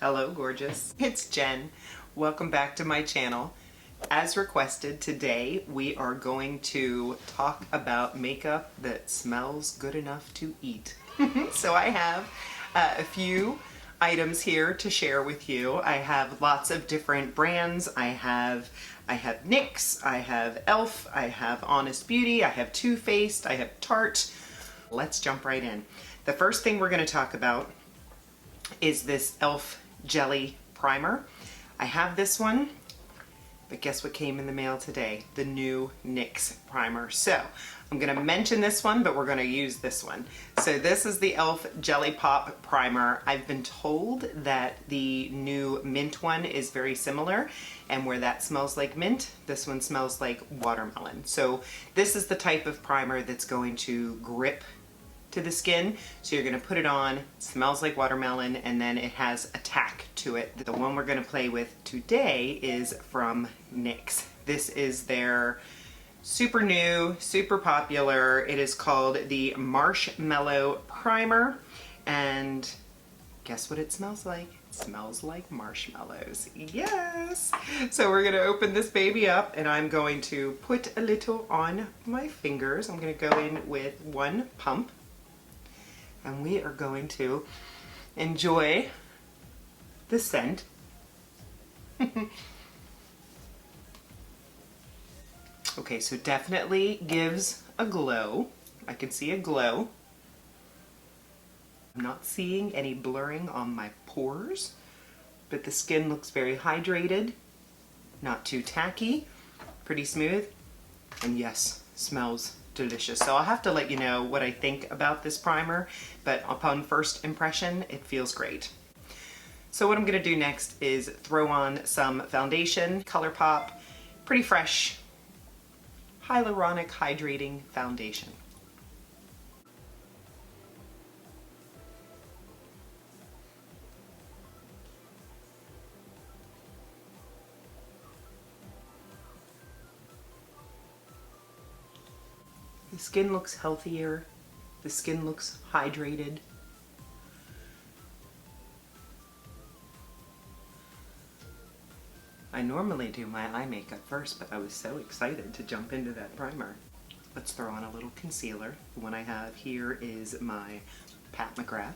Hello, gorgeous. It's Jen. Welcome back to my channel. As requested, today we are going to talk about makeup that smells good enough to eat. So I have a few items here to share with you. I have lots of different brands. I have Nyx, I have Elf, I have Honest Beauty, I have Too Faced, I have Tarte. Let's jump right in. The first thing we're going to talk about is this Elf Jelly Primer. I have this one, but guess what came in the mail today? The new Nyx Primer. So I'm going to mention this one, but we're going to use this one. So this is the Elf Jelly Pop Primer. I've been told that the new mint one is very similar, and where that smells like mint, this one smells like watermelon. So this is the type of primer that's going to grip to the skin. So you're going to put it on, it smells like watermelon, and then it has a tack to it. The one we're going to play with today is from Nyx. This is their super new, super popular. It is called the Marsh Mello Primer, and guess what it smells like? It smells like marshmallows. Yes! So we're going to open this baby up, and I'm going to put a little on my fingers. I'm going to go in with one pump, and we are going to enjoy the scent. Okay, so definitely gives a glow. I can see a glow. I'm not seeing any blurring on my pores, but the skin looks very hydrated, not too tacky, pretty smooth, and yes, smells delicious. So I'll have to let you know what I think about this primer, but upon first impression, it feels great. So what I'm going to do next is throw on some foundation, ColourPop, pretty fresh, hyaluronic hydrating foundation. The skin looks healthier, the skin looks hydrated. I normally do my eye makeup first, but I was so excited to jump into that primer. Let's throw on a little concealer. The one I have here is my Pat McGrath.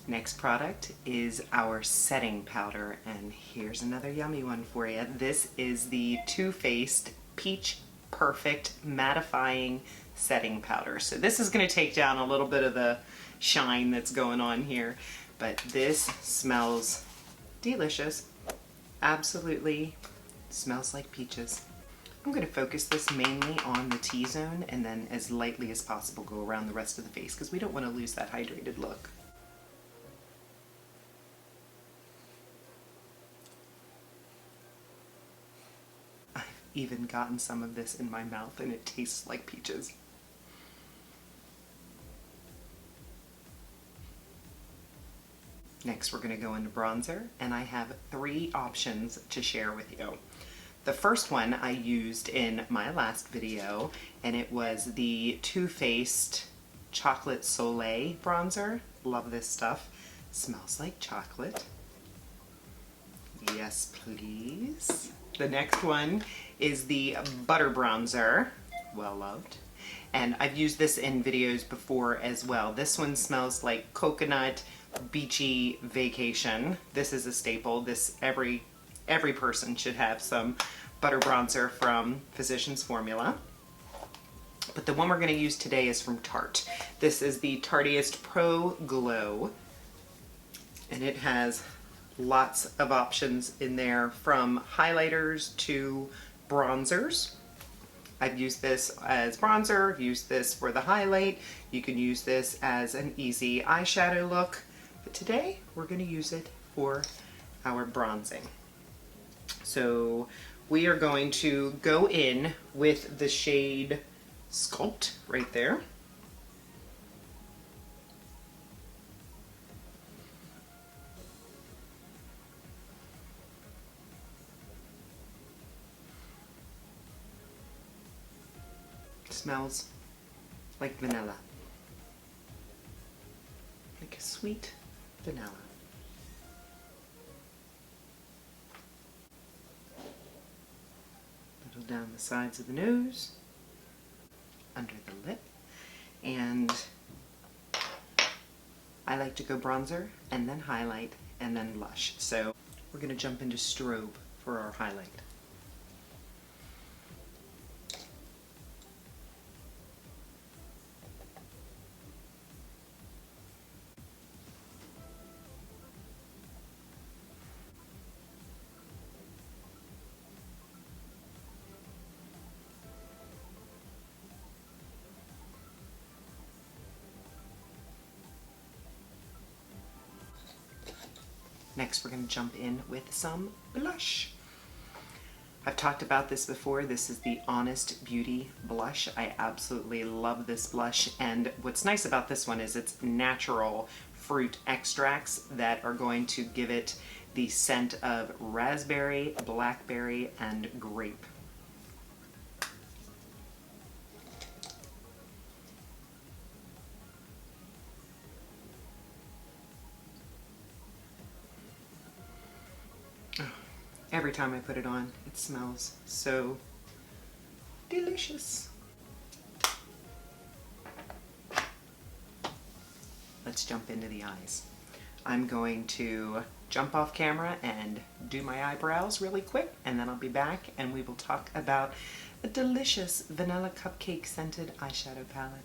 Next product is our setting powder, and here's another yummy one for you. This is the Too Faced Peach Perfect Mattifying Setting Powder. So this is going to take down a little bit of the shine that's going on here, but this smells delicious. Absolutely smells like peaches. I'm going to focus this mainly on the T-zone, and then as lightly as possible go around the rest of the face, because we don't want to lose that hydrated look. Even gotten some of this in my mouth, and it tastes like peaches. Next we're going to go into bronzer, and I have 3 options to share with you. The first one I used in my last video, and it was the Too Faced Chocolate Soleil bronzer. Love this stuff. Smells like chocolate. Yes, please. The next one is the Butter Bronzer, well loved, and I've used this in videos before as well. This one smells like coconut, beachy vacation. This is a staple. This every person should have some butter bronzer from Physicians Formula. But the one we're going to use today is from Tarte. This is the Tarteist Pro Glow, and it has lots of options in there, from highlighters to bronzers. I've used this as bronzer, used this for the highlight. You can use this as an easy eyeshadow look, but today we're going to use it for our bronzing. So we are going to go in with the shade Sculpt right there. Smells like vanilla. Like a sweet vanilla. A little down the sides of the nose, under the lip, and I like to go bronzer and then highlight and then blush. So we're going to jump into strobe for our highlight. Next, we're going to jump in with some blush. I've talked about this before. This is the Honest Beauty blush. I absolutely love this blush, and what's nice about this one is it's natural fruit extracts that are going to give it the scent of raspberry, blackberry, and grape. Every time I put it on, it smells so delicious. Let's jump into the eyes. I'm going to jump off camera and do my eyebrows really quick, and then I'll be back and we will talk about a delicious vanilla cupcake scented eyeshadow palette.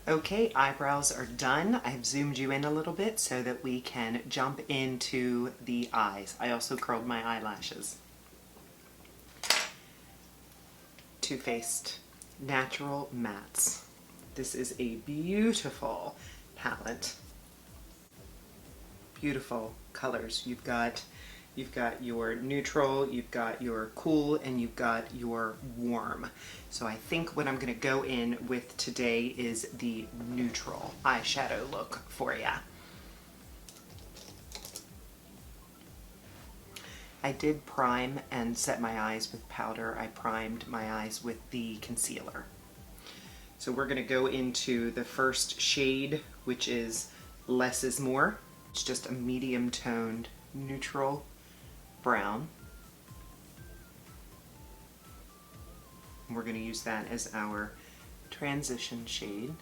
Okay, eyebrows are done. I've zoomed you in a little bit so that we can jump into the eyes. I also curled my eyelashes. Too Faced Natural Mattes. This is a beautiful palette. Beautiful colors. You've got your neutral, you've got your cool, and you've got your warm. So I think what I'm going to go in with today is the neutral eyeshadow look for ya. I did prime and set my eyes with powder. I primed my eyes with the concealer. So we're going to go into the first shade, which is Less is More. It's just a medium toned neutral brown. We're going to use that as our transition shade.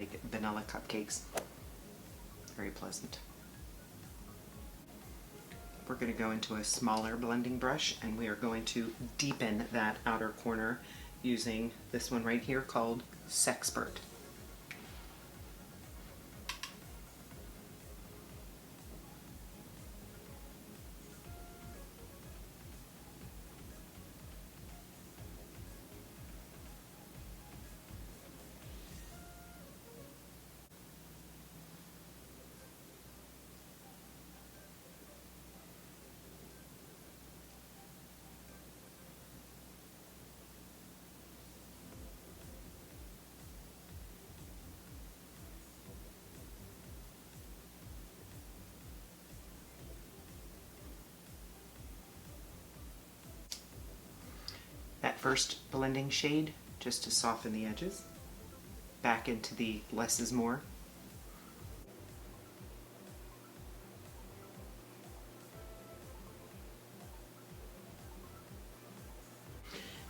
Like vanilla cupcakes. Very pleasant. We're going to go into a smaller blending brush and we are going to deepen that outer corner using this one right here called Sexpert. That first blending shade just to soften the edges. Back into the Less is More.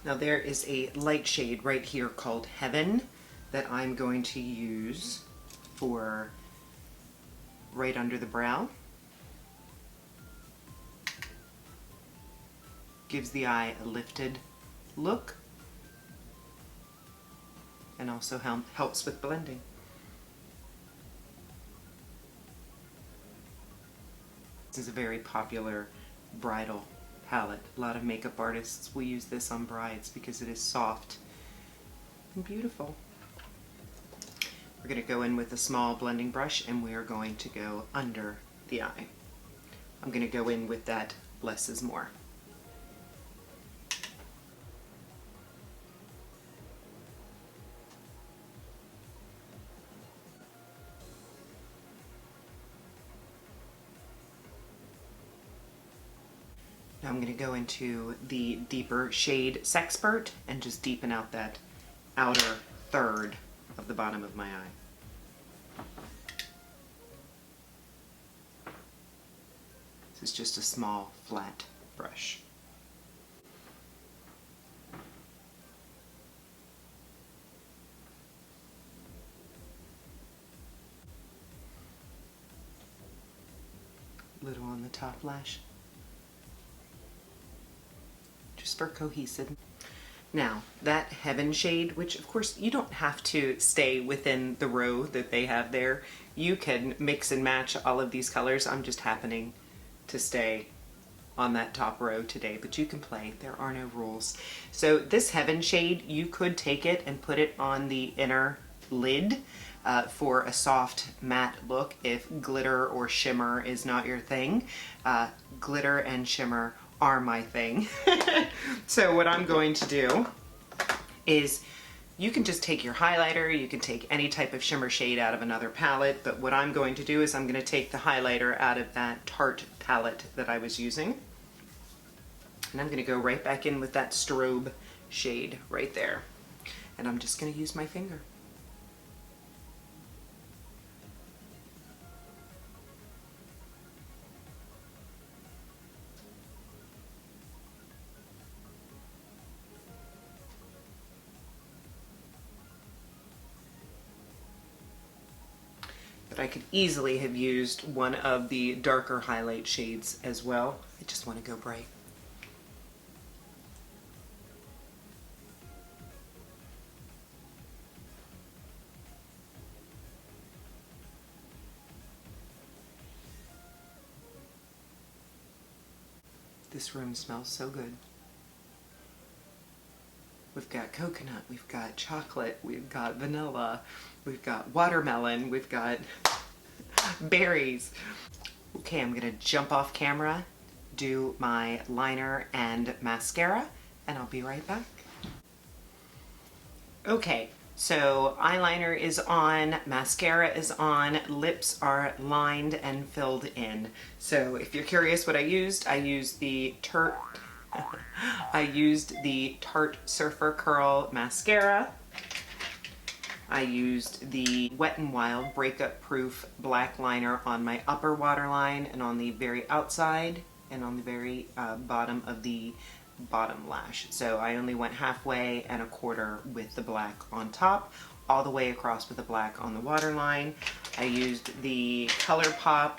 Now there is a light shade right here called Heaven that I'm going to use for right under the brow. Gives the eye a lifted look and also helps with blending. This is a very popular bridal palette. A lot of makeup artists will use this on brides because it is soft and beautiful. We're going to go in with a small blending brush and we are going to go under the eye. I'm going to go in with that less is more. Now I'm going to go into the deeper shade Sexpert and just deepen out that outer third of the bottom of my eye. This is just a small flat brush. Little on the top lash, just for cohesive. Now that Heaven shade, which of course you don't have to stay within the row that they have there, you can mix and match all of these colors. I'm just happening to stay on that top row today, but you can play, there are no rules. So this Heaven shade, you could take it and put it on the inner lid for a soft matte look if glitter or shimmer is not your thing. Glitter and shimmer are my thing. So what I'm going to do is, you can just take your highlighter, you can take any type of shimmer shade out of another palette, but what I'm going to do is I'm going to take the highlighter out of that Tarte palette that I was using, and I'm going to go right back in with that strobe shade right there, and I'm just going to use my finger. But I could easily have used one of the darker highlight shades as well. I just want to go bright. This room smells so good. We've got coconut, we've got chocolate, we've got vanilla, we've got watermelon, we've got berries. Okay, I'm gonna jump off camera, do my liner and mascara, and I'll be right back. Okay, so eyeliner is on, mascara is on, lips are lined and filled in. So if you're curious what I used the Tarte Surfer Curl mascara. I used the Wet n Wild Breakup Proof black liner on my upper waterline and on the very outside and on the very bottom of the bottom lash. So I only went halfway and a quarter with the black on top, all the way across with the black on the waterline. I used the ColourPop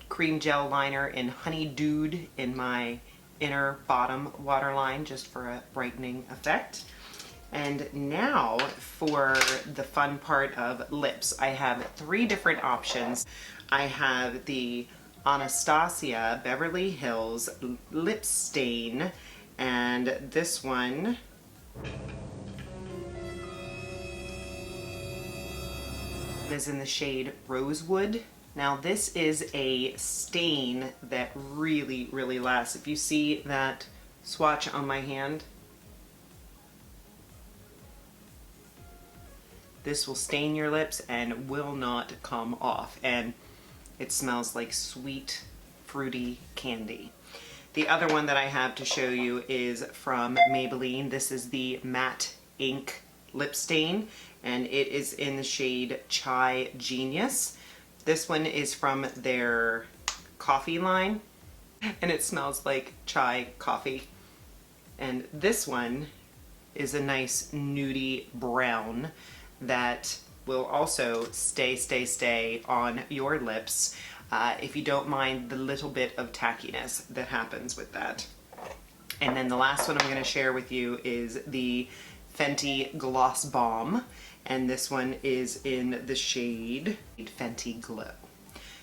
cream gel liner in Honey Dude in my inner bottom waterline just for a brightening effect. And now for the fun part of lips. I have 3 different options. I have the Anastasia Beverly Hills Lip Stain, and this one is in the shade Rosewood. Now this is a stain that really, really lasts. If you see that swatch on my hand, this will stain your lips and will not come off, and it smells like sweet, fruity candy. The other one that I have to show you is from Maybelline. This is the Matte Ink Lip Stain, and it is in the shade Chai Genius. This one is from their coffee line, and it smells like chai coffee. And this one is a nice nudie brown that will also stay on your lips if you don't mind the little bit of tackiness that happens with that. And then the last one I'm going to share with you is the Fenty Gloss Bomb, and this one is in the shade Fenty Glow.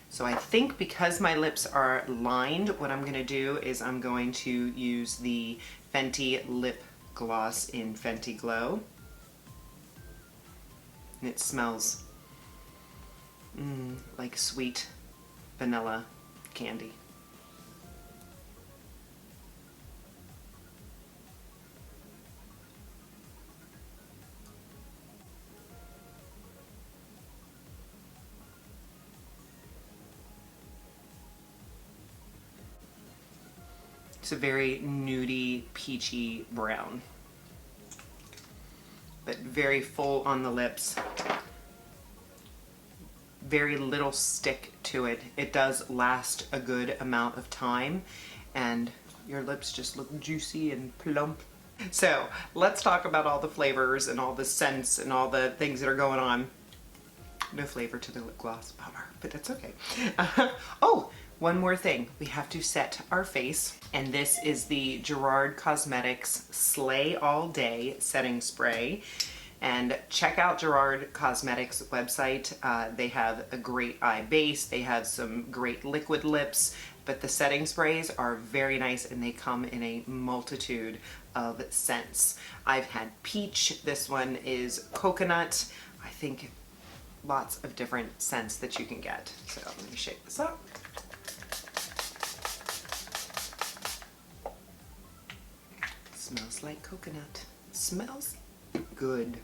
So I think because my lips are lined, what I'm going to do is I'm going to use the Fenty Lip Gloss in Fenty Glow. and it smells like sweet vanilla candy. It's a very nudie, peachy brown, but very full on the lips. Very little stick to it. It does last a good amount of time, and your lips just look juicy and plump. So let's talk about all the flavors and all the scents and all the things that are going on. No flavor to the lip gloss, bummer, but that's okay. Oh, one more thing. We have to set our face, and this is the Gerard Cosmetics Slay All Day Setting Spray. And check out Gerard Cosmetics website. They have a great eye base. They have some great liquid lips, but the setting sprays are very nice, and they come in a multitude of scents. I've had peach. This one is coconut. I think lots of different scents that you can get. So let me shake this up. Smells like coconut. Smells good.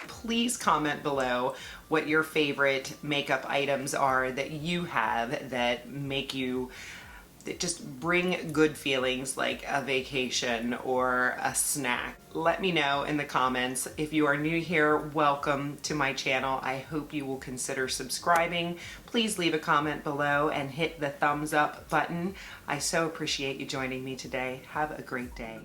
Please comment below what your favorite makeup items are that you have that make you, that just bring good feelings, like a vacation or a snack. Let me know in the comments. If you are new here, welcome to my channel. I hope you will consider subscribing. Please leave a comment below and hit the thumbs up button. I so appreciate you joining me today. Have a great day.